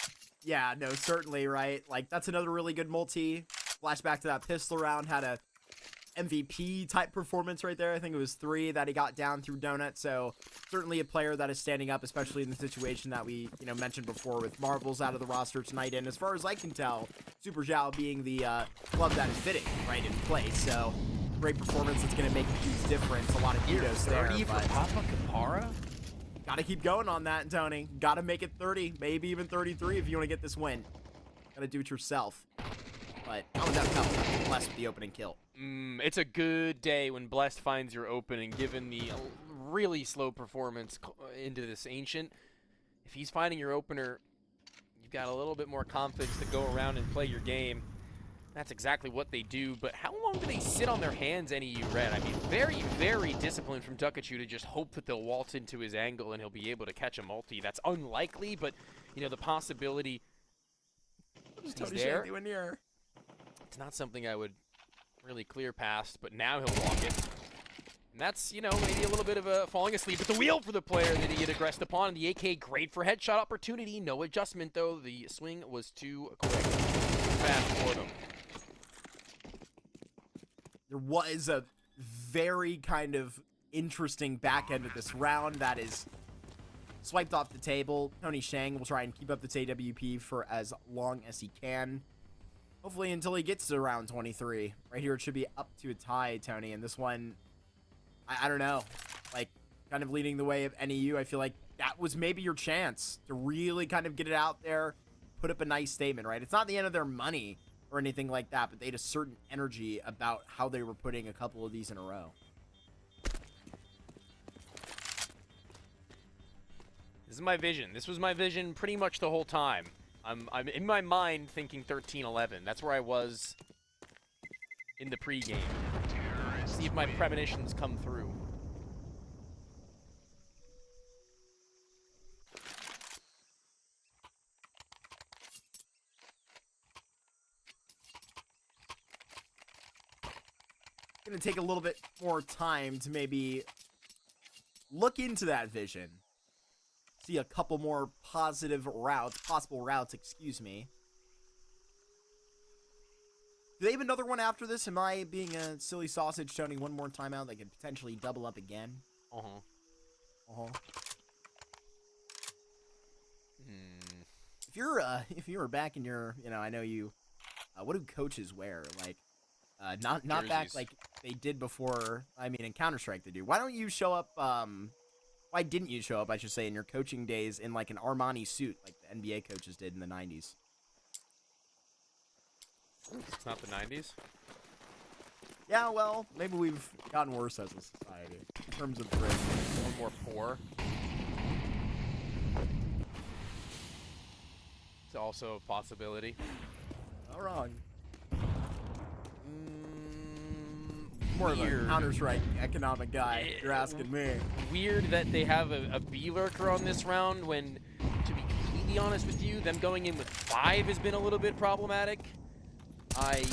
yeah, no, certainly, right? Like, that's another really good multi. Flashback to that pistol round, had a MVP type performance right there. I think it was 3 that he got down through Donut. So certainly a player that is standing up, especially in the situation that we, mentioned before with Marvels out of the roster tonight. And as far as I can tell, Super Zhao being the glove that is fitting right in place. So great performance. That's going to make a huge difference. A lot of kudos there. 30 for Papa Kapara? Got to keep going on that, Tony. Got to make it 30, maybe even 33 if you want to get this win. Got to do it yourself. But how would that help? Blessed with the opening kill. It's a good day when Blessed finds your opening, given the really slow performance into this Ancient. If he's finding your opener, you've got a little bit more confidence to go around and play your game. That's exactly what they do, but how long do they sit on their hands, NEU Red? I mean, very, very disciplined from Duckachu to just hope that they'll waltz into his angle and he'll be able to catch a multi. That's unlikely, but you know, the possibility Just he's Tony there. Shea doing here. It's not something I would really clear past, but now he'll walk it. And that's, you know, maybe a little bit of a falling asleep at the wheel for the player that he had aggressed upon. And the AK, great for headshot opportunity. No adjustment, though. The swing was too quick. Too fast for them. There was a very kind of interesting back end of this round that is swiped off the table. Tony Shang will try and keep up this AWP for as long as he can. Hopefully until he gets to round 23. Right here, it should be up to a tie, Tony. And this one, I don't know. Like, kind of leading the way of NEU. I feel like that was maybe your chance to really kind of get it out there, put up a nice statement, right? It's not the end of their money or anything like that, but they had a certain energy about how they were putting a couple of these in a row. This is my vision. This was my vision pretty much the whole time. I'm in my mind thinking 13-11. That's where I was in the pregame. See if my premonitions come through. Gonna take a little bit more time to maybe look into that vision. See a couple more possible routes, excuse me. Do they have another one after this? Am I being a silly sausage, Tony? One more timeout, they could potentially double up again. If you're back in your, you know, I know you. What do coaches wear? Like, not back Jerseys. like they did before. I mean, in Counter-Strike they do. Why don't you show up? Why didn't you show up, I should say, in your coaching days in like an Armani suit like the NBA coaches did in the 90s? It's not the 90s. Yeah, well, maybe we've gotten worse as a society in terms of dress. One more poor. It's also a possibility. Not wrong. More of a Weird. Counter-Strike economic guy, if you're asking me. Weird that they have a B lurker on this round when, to be completely honest with you, them going in with 5 has been a little bit problematic. I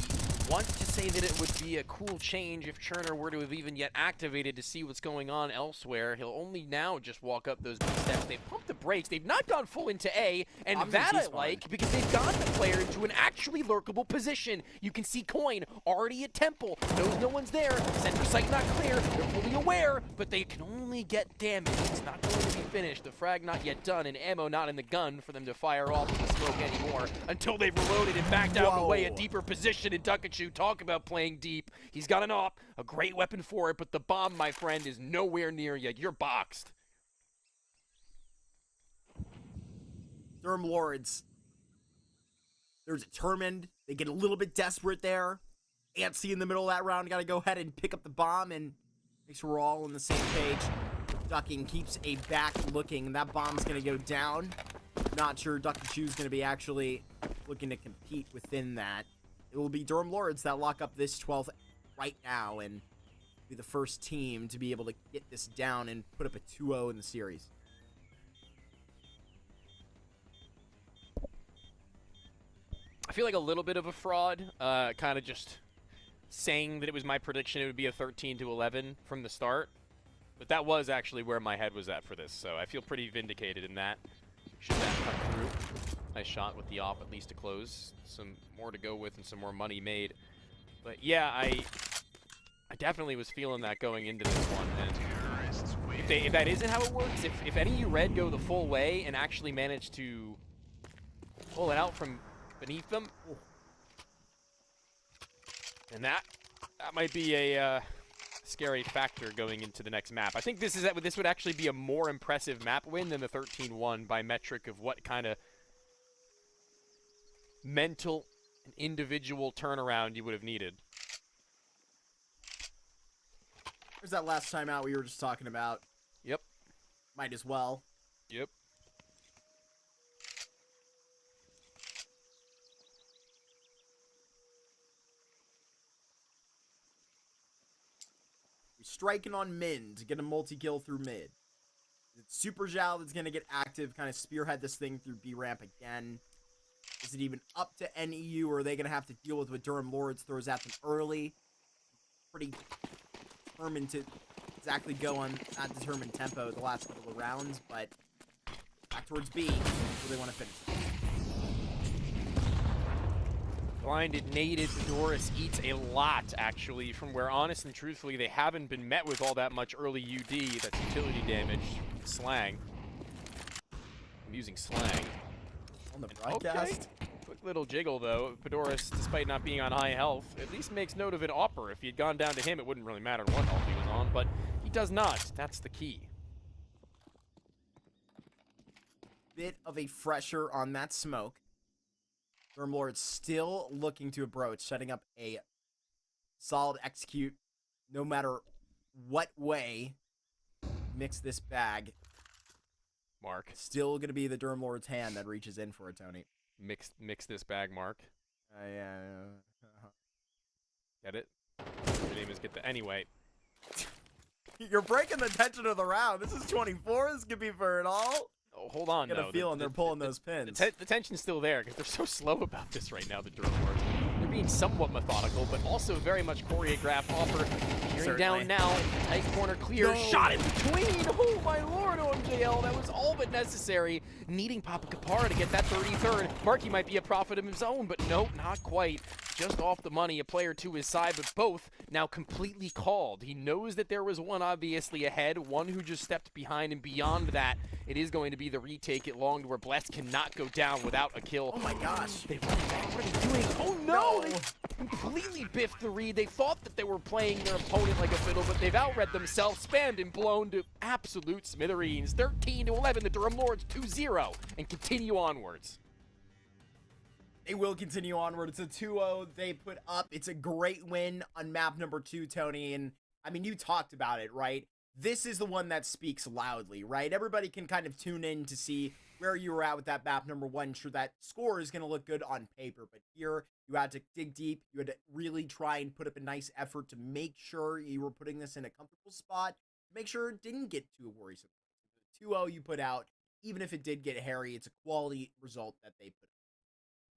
want to say that it would be a cool change if Cherner were to have even yet activated to see what's going on elsewhere. He'll only now just walk up those B steps. They've pumped the brakes. They've not gone full into A, and that I like because they've gotten the player into an actually lurkable position. You can see Coin already at Temple. Knows no one's there. Center sight not clear. They're fully aware, but they can only get damage. It's not going to be finished. The frag not yet done, and ammo not in the gun for them to fire off with the smoke anymore until they've reloaded and backed out of the way a deeper position. And Dukachu, talk about playing deep. He's got an op, a great weapon for it, but the bomb, my friend, is nowhere near you. You're boxed. Durham Lords, they're determined. They get a little bit desperate there. Antsy in the middle of that round. Got to go ahead and pick up the bomb and make sure we're all on the same page. Ducking keeps a back looking. That bomb's going to go down. Not sure Dukachu's going to be actually looking to compete within that. It will be Durham Lords that lock up this 12th right now and be the first team to be able to get this down and put up a 2-0 in the series. I feel like a little bit of a fraud, kind of just saying that it was my prediction it would be a 13-11 from the start. But that was actually where my head was at for this, so I feel pretty vindicated in that. Should that come through? Nice shot with the op, at least to close. Some more to go with and some more money made. But yeah, I definitely was feeling that going into this one. And if that isn't how it works, if any of you red go the full way and actually manage to pull it out from beneath them, and that might be a scary factor going into the next map. I think this would actually be a more impressive map win than the 13-1 by metric of what kind of mental and individual turnaround you would have needed. There's that last timeout we were just talking about. Yep. Might as well. Yep. We're striking on Min to get a multi-kill through mid. Super Zhao that's going to get active, kind of spearhead this thing through B ramp again. Is it even up to NEU, or are they going to have to deal with what Durham Lords throws at them early? Pretty determined to exactly go on that determined tempo the last couple of rounds, but back towards B, where they want to finish it. Blinded native Doris eats a lot, actually, from where, honest and truthfully, they haven't been met with all that much early UD. That's utility damage. Slang. I'm using slang. On the broadcast. Okay. Quick little jiggle, though. Fedoris, despite not being on high health, at least makes note of an upper. If he had gone down to him, it wouldn't really matter what health he was on, but he does not. That's the key. Bit of a fresher on that smoke. Durham Lord still looking to approach, setting up a solid execute, no matter what way. Mix this bag. Mark. Still going to be the Durham Lord's hand that reaches in for it, Tony. Mix this bag, Mark. Yeah. Get it? Your name is get the... Anyway. You're breaking the tension of the round. This is 24. This could be for it all. Oh, hold on, I got a feeling they're pulling those pins. The tension's still there because they're so slow about this right now, the Durham Lords. They're being somewhat methodical, but also very much choreographed. Offer peering down now. Tight corner clear. No. Shot in between. Oh, my lord, OMJL. That was all but necessary. Needing Papa Kapara to get that 33rd. Marky might be a prophet of his own, but nope, not quite. Just off the money, a player to his side, but both now completely called. He knows that there was one obviously ahead, one who just stepped behind, and beyond that, it is going to be the retake it long to where Bless cannot go down without a kill. Oh my gosh. They run it back. What are they doing? Oh no! They completely biffed the read. They thought that they were playing their opponent like a fiddle, but they've outread themselves, spammed and blown to absolute smithereens. 13-11, the Durham Lords 2-0, and continue onwards. They will continue onward. It's a 2-0 they put up. It's a great win on map number 2, Tony. And, I mean, you talked about it, right? This is the one that speaks loudly, right? Everybody can kind of tune in to see where you were at with that map number 1. Sure, that score is going to look good on paper, but here you had to dig deep. You had to really try and put up a nice effort to make sure you were putting this in a comfortable spot, make sure it didn't get too worrisome. The 2-0 you put out, even if it did get hairy, it's a quality result that they put up.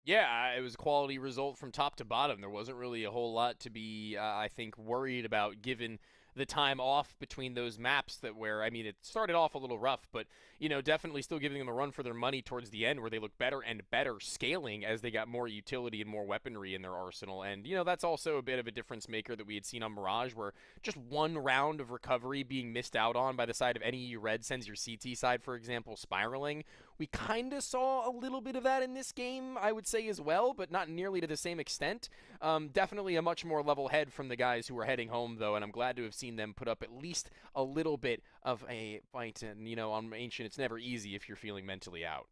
Yeah, it was a quality result from top to bottom. There wasn't really a whole lot to be, I think, worried about given the time off between those maps that where, I mean, it started off a little rough, but, you know, definitely still giving them a run for their money towards the end where they look better and better scaling as they got more utility and more weaponry in their arsenal. And, you know, that's also a bit of a difference maker that we had seen on Mirage where just one round of recovery being missed out on by the side of NEU Red sends your CT side, for example, spiraling. We kind of saw a little bit of that in this game, I would say, as well, but not nearly to the same extent. Definitely a much more level head from the guys who were heading home, though, and I'm glad to have seen them put up at least a little bit of a fight. And, you know, on Ancient, it's never easy if you're feeling mentally out.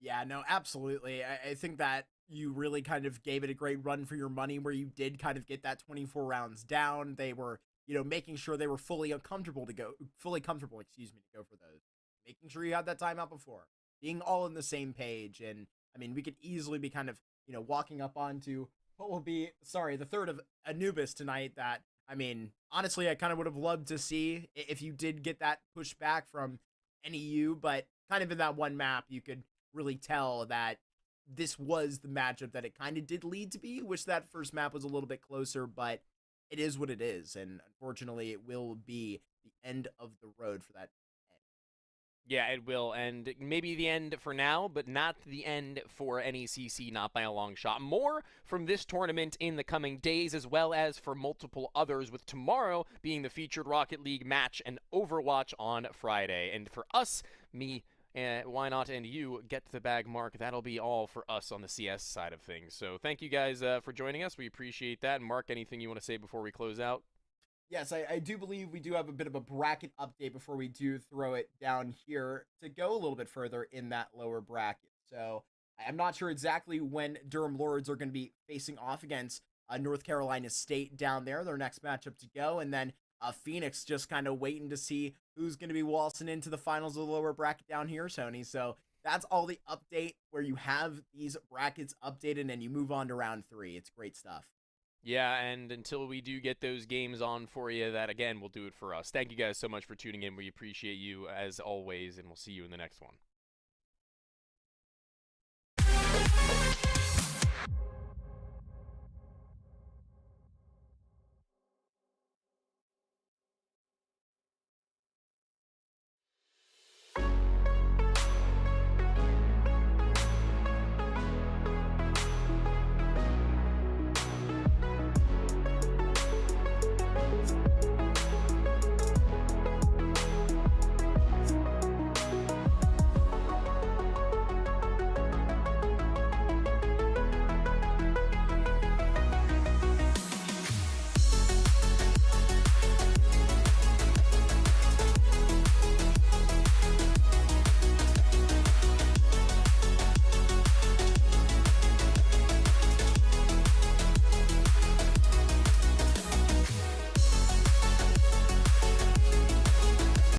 Yeah, no, absolutely. I think that you really kind of gave it a great run for your money where you did kind of get that 24 rounds down. They were, you know, making sure they were fully comfortable, to go for those. Making sure you had that timeout before, being all on the same page. And I mean, we could easily be kind of, you know, walking up onto what will be, the third of Anubis tonight that, I mean, honestly, I kind of would have loved to see if you did get that pushback from NEU, but kind of in that one map, you could really tell that this was the matchup that it kind of did lead to be. Wish that first map was a little bit closer, but it is what it is. And unfortunately, it will be the end of the road for that. Yeah, it will, and maybe the end for now, but not the end for NECC, not by a long shot. More from this tournament in the coming days, as well as for multiple others, with tomorrow being the featured Rocket League match and Overwatch on Friday. And for us, me, why not, and you, get the bag, Mark. That'll be all for us on the CS side of things. So thank you guys for joining us. We appreciate that. And Mark, anything you want to say before we close out? Yes, I do believe we do have a bit of a bracket update before we do throw it down here to go a little bit further in that lower bracket. So I'm not sure exactly when Durham Lords are going to be facing off against North Carolina State down there, their next matchup to go. And then Phoenix just kind of waiting to see who's going to be waltzing into the finals of the lower bracket down here, Tony. So that's all the update where you have these brackets updated and you move on to round 3. It's great stuff. Yeah, and until we do get those games on for you, that again will do it for us. Thank you guys so much for tuning in. We appreciate you as always, and we'll see you in the next one.